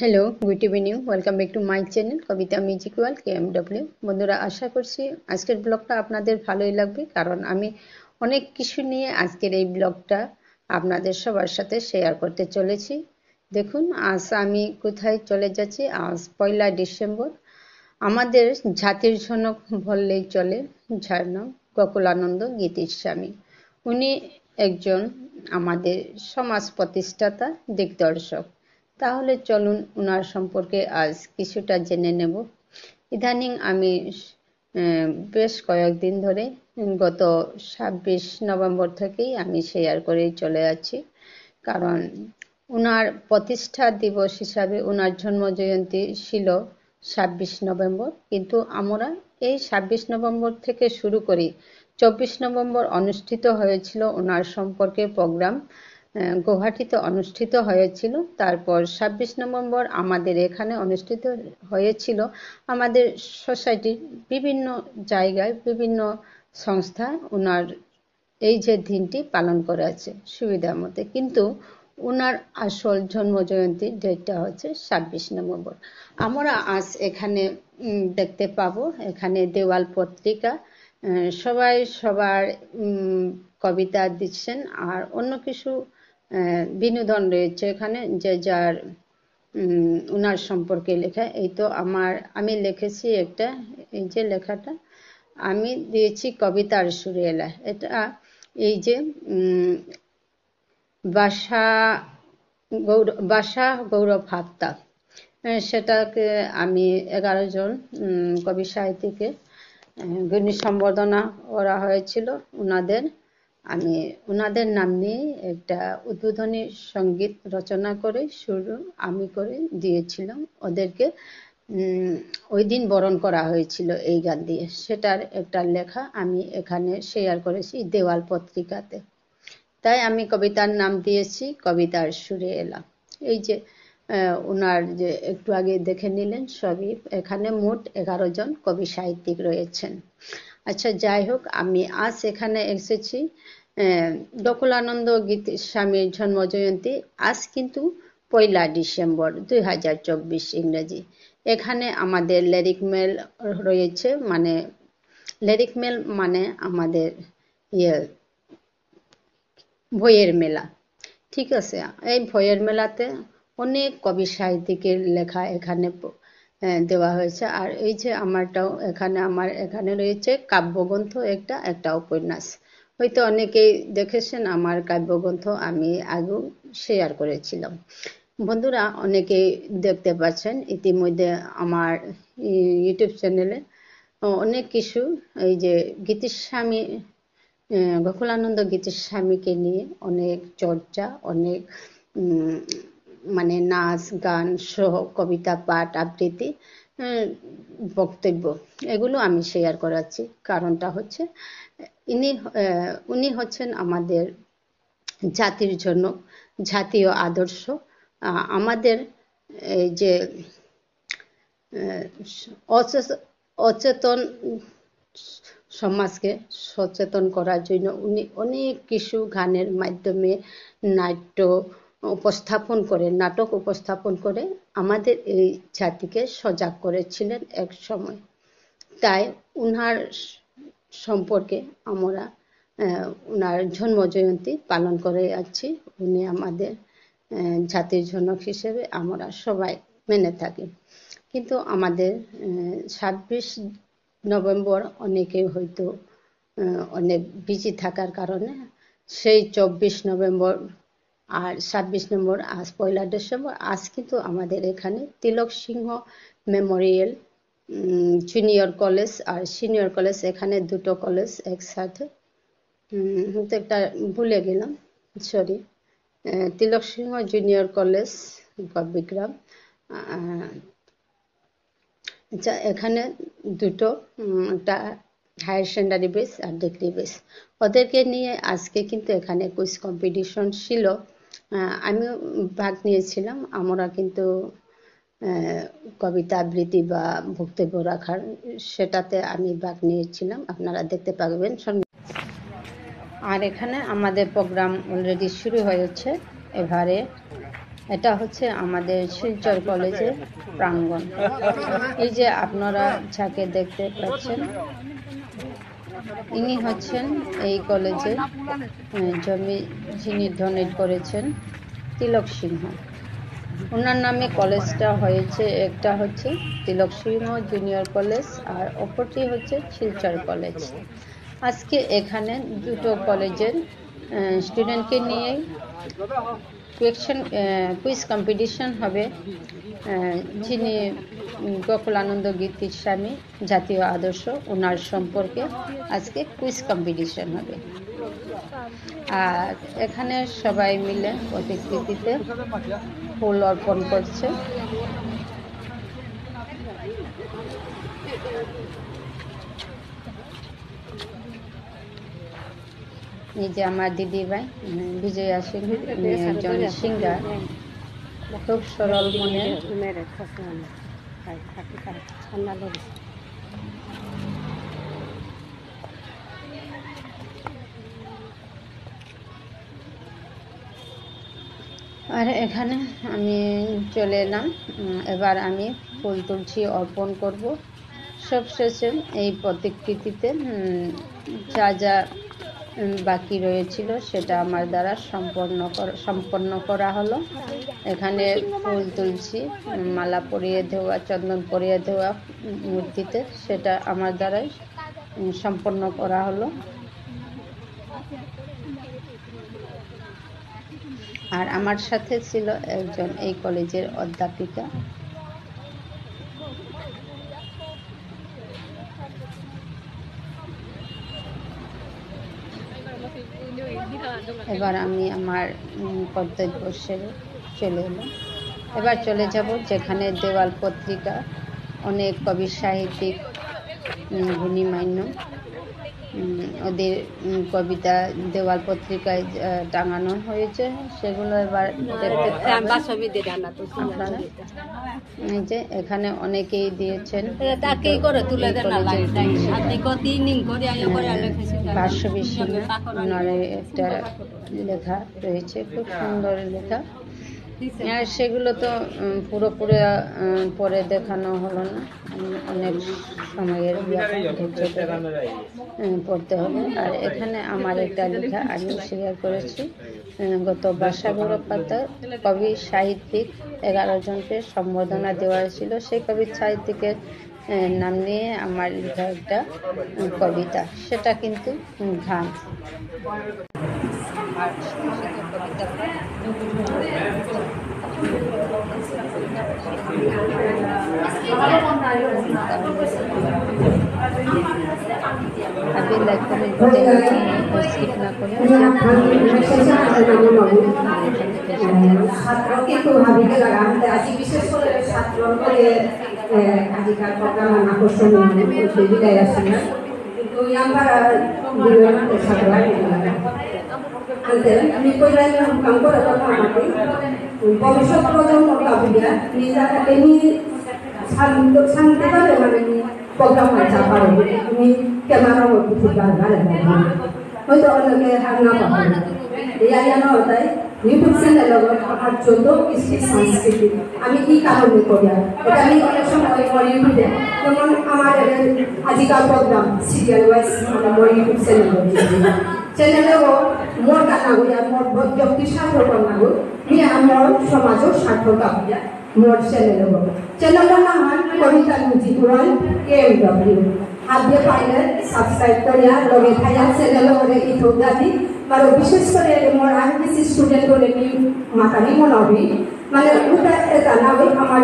Hello, good evening. Welcome back to my channel Kabita music world KMW। বন্ধুরা, আশা করছি আজকের ব্লগটা আপনাদের ভালোই লাগবে, কারণ আমি অনেক কিছু নিয়ে আজকের এই ব্লগটা আপনাদের সবার সাথে শেয়ার করতে চলেছি। দেখুন, আজ আমি কোথায় চলে যাচ্ছি। আজ 1লা ডিসেম্বর। আমাদের জাতির জনক বললেই চলে, যার নাম গোকুলানন্দ গীতিস্বামী। উনি একজন আমাদের সমাজ প্রতিষ্ঠাতা, দিগদর্শক। তাহলে চলুন ওনার সম্পর্কে আজ কিছুটা জেনে নেব। ইদানিং আমি বেশ কয়েকদিন ধরে গত 26 নভেম্বর থেকেই আমি শেয়ার করেই চলে যাচ্ছি, কারণ ওনার প্রতিষ্ঠা দিবস হিসাবে ওনার জন্মজয়ন্তী ছিল 26 নভেম্বর, কিন্তু আমরা এই 26 নভেম্বর থেকে শুরু করি। 24 নভেম্বর অনুষ্ঠিত হয়েছিল ওনার সম্পর্কে প্রোগ্রাম, গুয়াহাটিতে অনুষ্ঠিত হয়েছিল। তারপর 26 নভেম্বর আমাদের এখানে অনুষ্ঠিত হয়েছিল। আমাদের সোসাইটির বিভিন্ন জায়গায় বিভিন্ন সংস্থা ওনার এই যে দিনটি পালন করে আছে সুবিধা মতে, কিন্তু ওনার আসল জন্মজয়ন্তী ডেটটা হচ্ছে 26 নভেম্বর। আমরা আজ এখানে দেখতে পাবো, এখানে দেওয়াল পত্রিকা, সবাই সবার কবিতা দিচ্ছেন, আর অন্য কিছু বিনোদন রয়েছে এখানে, যে যার ওনার সম্পর্কে লেখা। এই তো আমি লিখেছি একটা, এই যে লেখাটা আমি দিয়েছি কবিতার সুরে এলা। এটা এই যে বাসা গৌরব হাত্তা, সেটাকে আমি 11 জন কবি সাহিত্যিকে গুণী সম্বর্ধনা করা হয়েছিল ওনাদের। আমি ওনাদের নাম নিয়ে একটা উদ্বোধনী সঙ্গীত রচনা করে শুরু আমি করে দিয়েছিলাম ওদেরকে। ওই দিন বরণ করা হয়েছিল এই গান দিয়ে, সেটার একটা লেখা আমি এখানে শেয়ার করেছি দেওয়াল পত্রিকাতে। তাই আমি কবিতার নাম দিয়েছি কবিতার সুরে এলাম। এই যে ওনার যে একটু আগে দেখে নিলেন, সবই এখানে মোট 11 জন কবি সাহিত্যিক রয়েছেন। আচ্ছা, যাই হোক, আমি আজ এখানে এসেছি গোকুলানন্দ গীতিস্বামীর জন্মজয়ন্তী। আজ কিন্তু 1লা ডিসেম্বর 2024 ইংরেজি। এখানে আমাদের লিরিক মেল রয়েছে, মানে লিরিক মেল মানে আমাদের বইয়ের মেলা। ঠিক আছে, এই বইয়ের মেলাতে অনেক কবি সাহিত্যিকের লেখা এখানে দেওয়া হয়েছে। আর এই যে আমার এখানে রয়েছে কাব্যগ্রন্থ একটা উপন্যাস। হয়তো অনেকেই দেখেছেন আমার কাব্যগ্রন্থ, আমি আগেও শেয়ার করেছিলাম। বন্ধুরা, অনেকেই দেখতে পাচ্ছেন ইতিমধ্যে আমার ইউটিউব চ্যানেলে অনেক কিছু, এই যে গীতিস্বামী গোকুলানন্দ গীতিস্বামীকে নিয়ে অনেক চর্চা, অনেক মানে নাচ গান সহ কবিতা পাঠ আবৃত্তি, বক্তব্য, এগুলো আমি শেয়ার করাচ্ছি। কারণটা হচ্ছে উনি হচ্ছেন আমাদের জাতির জন্য জাতীয় আদর্শ। আমাদের এই যে অচেতন সমাজকে সচেতন করার জন্য উনি অনেক কিছু গানের মাধ্যমে নাটক উপস্থাপন করে আমাদের এই জাতিকে সজাগ করেছিলেন এক সময়। তাই উনার সম্পর্কে আমরা উনার জন্মজয়ন্তী পালন করে যাচ্ছি। উনি আমাদের জাতির জনক হিসেবে আমরা সবাই মেনে থাকি। কিন্তু আমাদের 26 নভেম্বর অনেকে হয়তো অনেক বিজি থাকার কারণে সেই 24 নভেম্বর আর 26 নভেম্বর, আজ 1লা ডিসেম্বর। আজ কিন্তু আমাদের এখানে তিলক সিংহ মেমোরিয়াল জুনিয়র কলেজ আর সিনিয়র কলেজ, এখানে দুটো কলেজ একসাথে, তো একটা ভুলে গেলাম, সরি, তিলক সিংহ জুনিয়র কলেজ গব্বিগ্রাম। আচ্ছা, এখানে দুটো, একটা হায়ার সেকেন্ডারি বেস আর ডিগ্রি বেস, ওদেরকে নিয়ে আজকে কিন্তু এখানে কুইজ কম্পিটিশন ছিল। আমিও ভাগ নিয়েছিলাম। আমরা কিন্তু কবিতা আবৃত্তি বা বক্তব্য রাখার, সেটাতে আমি ভাগ নিয়েছিলাম, আপনারা দেখতে পাবেন। আর এখানে আমাদের প্রোগ্রাম অলরেডি শুরু হয়েছে। এবারে এটা হচ্ছে আমাদের শিলচর কলেজের প্রাঙ্গণ। এই যে আপনারা যাকে দেখতে পাচ্ছেন, ইনি হচ্ছেন এই কলেজের জমি যিনি ডোনেট করেছেন, তিলক সিংহ। ওনার নামে কলেজটা হয়েছে, একটা হচ্ছে তিলক সিংহ জুনিয়র কলেজ আর অপরটি হচ্ছে শিলচর কলেজ। আজকে এখানে দুটো কলেজের স্টুডেন্টকে নিয়ে কুইজ কম্পিটিশন হবে। যিনি গোকুলানন্দ গীতির স্বামী জাতীয় আদর্শ, ওনার সম্পর্কে আজকে কুইজ কম্পিটিশন হবে। আর এখানে সবাই মিলে প্রতিকৃতিতে ফুল অর্পণ করছে। এই যে আমার দিদি ভাই বিজয়া সিং, একজন সিঙ্গার, খুব সরল মনে। আর এখানে আমি চলে এলাম, এবার আমি ফুল তুলসী অর্পণ করব। সবশেষে এই প্রতিকৃতিতে যা যা বাকি রয়েছিল সেটা আমার দ্বারা সম্পন্ন করা হলো। এখানে ফুল তুলসী, মালা পরিয়ে দেওয়া, চন্দন পরিয়ে দেওয়া মূর্তিতে, সেটা আমার দ্বারাই সম্পন্ন করা হলো। আর আমার সাথে ছিল একজন এই কলেজের অধ্যাপিকা। এবার আমি আমার কর্তব্য সেরে চলে এলাম। এবার চলে যাব যেখানে দেওয়াল পত্রিকা, অনেক কবি সাহিত্যিক গুণীমান্য ওদের কবিতা দেওয়াল পত্রিকায় টাঙানো হয়েছে, সেগুলো এবার আপনারা এই যে এখানে অনেকেই দিয়েছেন পার্শ্ববিশিনা, ওনার একটা লেখা রয়েছে, খুব সুন্দর লেখা। আর সেগুলো তো পুরোপুরি পরে দেখানো হলো না, অনেক সময়ের পড়তে হবে। আর এখানে আমার একটা লেখা আমি শেয়ার করেছি, গত বাসাগৌরব পাতা কবি সাহিত্যিক 11 জনকে সম্বর্ধনা দেওয়া ছিল, সেই কবি সাহিত্যিকের নাম নিয়ে আমার লেখা একটা কবিতা, সেটা কিন্তু গান। अभी लाइक कमेंट स्किप ना करें। ছাত্রকে খুব ভাবিকে লাগাম আজি বিশেষ করে ছাত্র করে আজিকাল প্রোগ্রাম আকর্ষণীয় বিদায় আসছে না, কিন্তু আমার ছাত্র আমি কইলাম কাম করে কথা আমাকে ভবিষ্যৎ প্রজন্ম কাবিয়া নিজেকে নিয়ে শান্তি পাবে, মানে প্রোগ্রাম আচ্ছা পারে তুমি ক্যামেরা মধ্যে হয়তো অনেকে হার না পাবে। এই জানা হতায় ইউটিউব চ্যানেল আমার জন্য কৃষ্টি সংস্কৃতি আমি কি কারণে করি, এটা আমি অনেক সময় আমার ইউটিউবে, যেমন আমার আজিকাল প্রোগ্রাম সিরিয়াল ওয়াইজ আমার ইউটিউব চ্যানেলেও মোর গানা গুয়া মোর ব্যক্তি স্বার্থক না গো নিয়ে আমার সমাজও স্বার্থক আপিয়া মোর চ্যানেলের নাম কবিতা মিউজিক ওয়ার্ল্ড KMW। আগে পাইলে সাবস্ক্রাইব করিয়া লগে থাইয়া চ্যানেল করে ইউটিউব দাদি আর বিশেষ করে মোর আরবিসি স্টুডেন্ট করে মাতানি মনবি, মানে ওটা এটা না আমার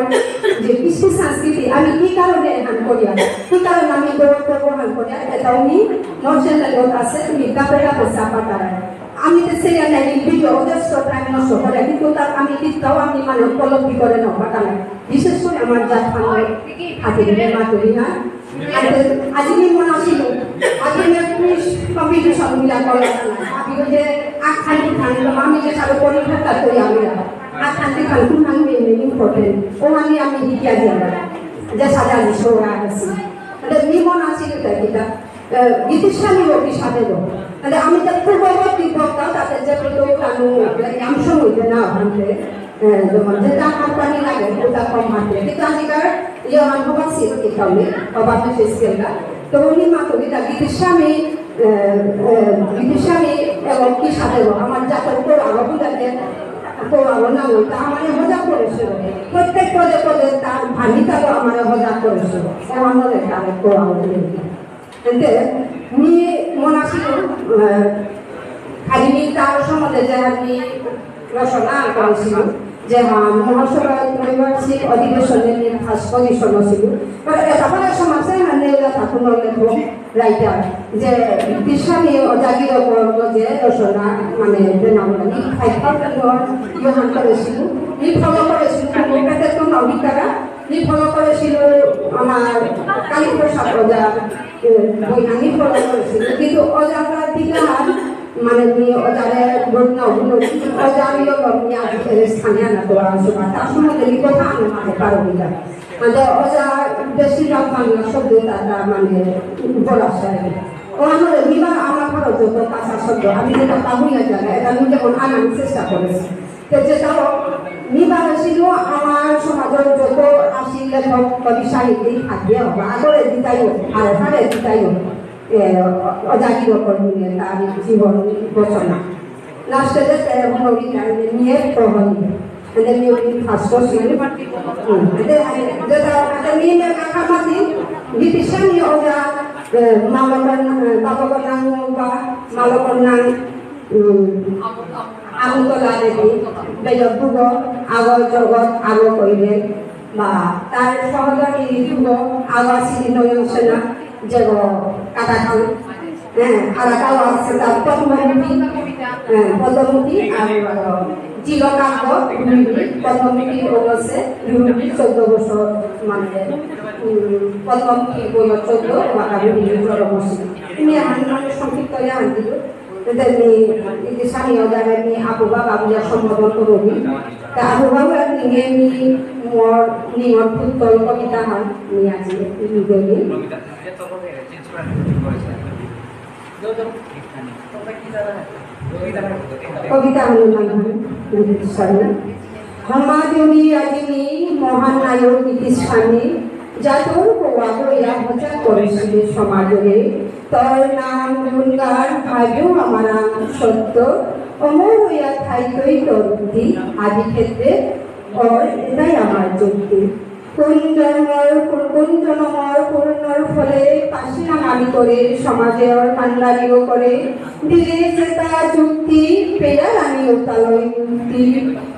যে কৃষ্টি সংস্কৃতি আমি কি কারণে হান করিয়া, কি কারণে আমি গৌরব করবো হান করিয়া, এটা উনি মোর চ্যানেল আছে উনি গাপে গাপে চাপা তারায়। আমি তো সিরিয়াল নাই ভিডিও জাস্ট টাইম নষ্ট করে, কিন্তু তার আমি দিকটাও আমি মানে উপলব্ধি করে নাও বাটা নাই, বিশেষ করে আমার জাত ফান্ডে হাতে দিলে মাতুরি না আজি মনে ছিল আগে পুলিশ কম্পিটিশন মিলা করে আমি যে আখানি খান আমি যে সারা পরীক্ষা করি আমি আখানি খান কোন আমি ইম্পর্টেন্ট ও আমি দিকিয়া দিলাম যে সাজা নিশোরা আছে এটা নিমন আছে কিটা গীতিস্বামী লোক সাথে লোক তাহলে আমি তো পূর্ববর্তী বক্তা তাতে যে কানু অংশ হইতে না ভাঙলে যেমন যে টাকার পানি লাগে ওটা কম মাত্রে কিন্তু আজিকার ইয়ে মানুষ সিট কাউলে অবাধ স্কেলটা তো উনি মাতবিটা বিদেশামি এবং কি সাথে আমার জাতের উপর আলোচনাকে না ওইটা আমার মজা করেছিল প্রত্যেক পদে পদে তার ভানিটাও আমার মজা করেছিল এমন তার কিন্তু নিয়ে মনে ছিল খালি তার সম্বন্ধে যে আমি রচনা করেছিল যে মহাসভা ত্রৈবার্ষিক অধিবেশনের ফার্স্ট পজিশন ছিল তারপরে সমাজে মানে ঠাকুর লেখক রাইটার যে বিশ্বনী অজাগির যে রচনা মানে বেনামী ইহান করেছিল ই ফলো করেছিল কোন অভিজ্ঞতা ই ফলো করেছিল আমার কালীপ্রসাদ অজার বৈজ্ঞানিক ফলো করেছিল কিন্তু অজাগা দিকে মানে অজারে অজারীয় স্থানীয় না করা তার সম্বন্ধে কথা আমি মানে পারো না মানে অজার বেশিরভাগ বাংলা শব্দ তারা মানে উপর আসে ও আমার বিবার আমার খরচ যত কাঁচা শব্দ আমি যেটা পাবই না জায়গা এটা আমি যেমন আনার চেষ্টা করেছি তো যেটাও নিবার ছিল আমার সমাজের যত আসি লেখক কবি সাহিত্যিক থাকবে আগরে দিতাই আর হারে দিতাই অজাগির ওপর নিয়ে তার জীবন রচনা লাস্টে নিয়ে প্রবন্ধ ফার্স্ট যেটা নিয়ে কাকামাতি বিপিসানি ওজা বাবকন্যাং বা মালকন্যাং আমতলা দেবী বেজপুর আগর জগৎ আগর কইলে বা তার সহযোগী যুগ আগর শ্রী নয়ন সেনা যে কাটাখান আর তাও আছে তার পদ্মমুখী আর চিরকাঙ্গ পদ্মমুখী আছে 14 বছর মানে পদ্মমুখী বই 14 বাকাবি জন্মছিল তিনি মানে সংক্ষিপ্ত আনছিল স্বামী অজারে আবু বাবা বুঝা সম্বোধন করবি তা আবু বাবা নিয়ে নিয়র ফুটবল কবিতা হয় নিয়ে আছে কবিতা হমাদেবী আজিনী মহান নায়ক নীতিস্বামী যা তোর কোয়া হজা করেছিল সমাজে তোর নাম গুণগান ভাবেও আমার সত্য অমর হইয়া থাইতই তোর বুদ্ধি আদি ক্ষেত্রে এটাই আমার যুক্তি কোন জন্মর করুণার ফলে পাশিনা নামি করে সমাজে কান্ডারিও করে দিলে চেতা যুক্তি পেয়ার আমি ওতালয় মুক্তি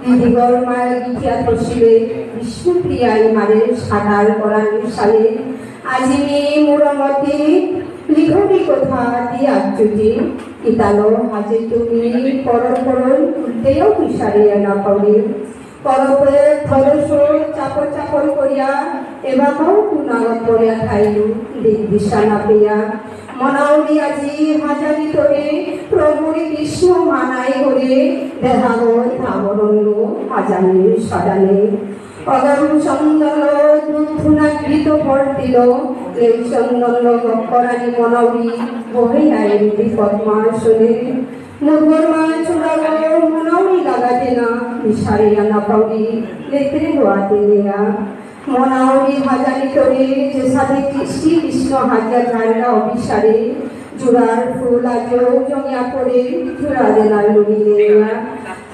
দিদিগর মায়ের গিঠিয়া পশিলে বিষ্ণুপ্রিয়াই মারে সাদার করার সালে আজিমি মুরমতি লিখবি কথা দিয়া চুটি ইতালো হাজে তুমি পরম উল্টেও পিসারিয়া না পাউনি পরপরে ধরস চাপর করিয়া এবারও কুনাগত করিয়া খাইলু দিশা না পেয়া মনাউরি আজি হাজারি তোরে প্রভুরি কৃষ্ণ মানাই করে দেহাগর ধাবরণ্য হাজানি সাজানে অগরু চন্দন দুধুনাকৃত পর্দিল এই চন্দন গপ্পরানি মনাউরি বহে আইলি পদ্মাসনে মুরগর মা চূড়াগর মনাউরি লাগাতে না বিসারিয়া না পাউরি লেত্রে গোয়াতে নেয়া মনাউরি হাজারি করে যে সাথে কৃষ্টি কৃষ্ণ হাজার ঝাড়া অভিসারে জোড়ার ফুল আজও জমিয়া পড়ে জোড়া দেনা লড়িয়ে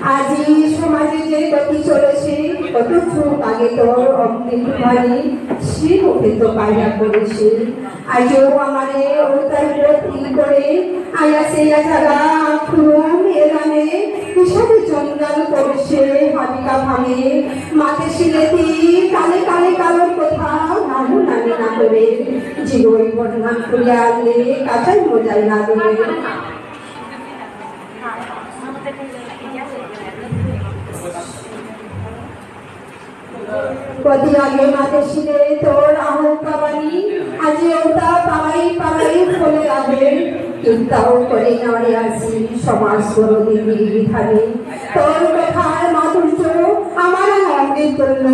আজি সমাজে যে গতি চলেছে কত চোখ আগে তোর অমৃত ভারী সে মুখে তো পাইয়া করেছে আজও আমারে ওটার প্রতি করে আয়াসে আজারা খুরম এলানে হিসাবে জঞ্জাল করেছে হাবিকা ভাঙে মাকে সিলেতি কালে কালে কালোর কথা নামু নামি না করে জীবন বর্ণান করিয়া আনলে কাঁচাই মজাই না দেবে কদি আগে মাতে শিলে তোর আহকা বাণী আজি ওটা পাড়াই ফলে আগে চিন্তাও করে নাড়ে আসি সমাজ করো বিধানে তোর কথার মাধুর্য আমার অঙ্গে তুলল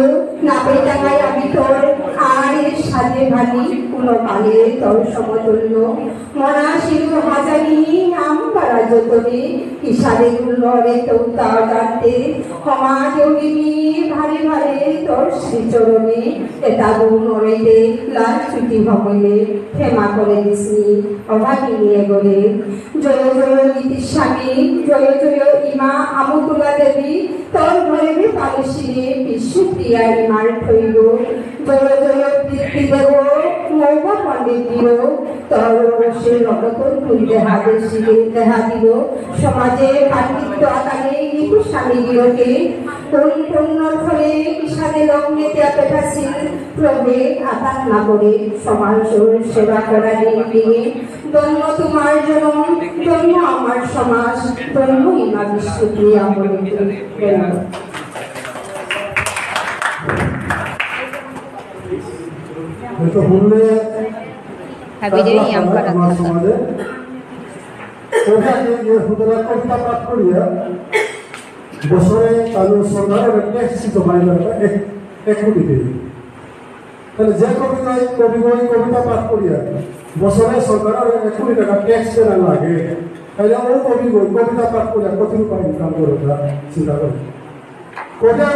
না পেটাঙায় আমি তোর আর সাজে ভানি কোনো কালে তোর সমতুল্য মনা সিন্ধু হাজারি নাম পারা যতনে কিসারে গুল্লরে তৌতা জানতে ক্ষমা যোগিনী ভারে ভারে তোর শ্রীচরণে এটা গুণরে লাল ছুটি ভবনে ক্ষমা করে দিসনি অভাগিনী এগোরে জয় জয় নীতি স্বামী জয় জয় ইমা আমতুলা দেবী তোর ঘরে পালসিরে বিশ্বপ্রিয়া ইমার থইল জয় জয় পিতৃদেব মৌব পণ্ডিত দিল তোর রসে রগতর ফুল দেহা দিল সমাজে পাণ্ডিত্য আকারে কিন্তু স্বামী দিলকে কোন পূর্ণ ফলে কিষানে লগ্নে পেটাছিল প্রভে আঘাত না করে সমাজ সেবা করা দিয়ে ধন্য তোমার জন্ম ধন্য আমার সমাজ ধন্য ইমা বিশ্বপ্রিয়া বলে तो हमने अभी जो ही हम कर रहा था ওটা যে হুদরা কবিতা পাঠ করিয়া বছরে কালো সরকারের ট্যাক্স জমাই লাগবে 1 কোটি টাকা তাহলে যে কবিতা পাঠ করিয়া বছরে সরকারের 1 কোটি টাকা ট্যাক্স দেনা লাগে তাহলে ও কবিতা পাঠ করিয়া কত রূপায় ইনকাম করে চিন্তা করে কোটা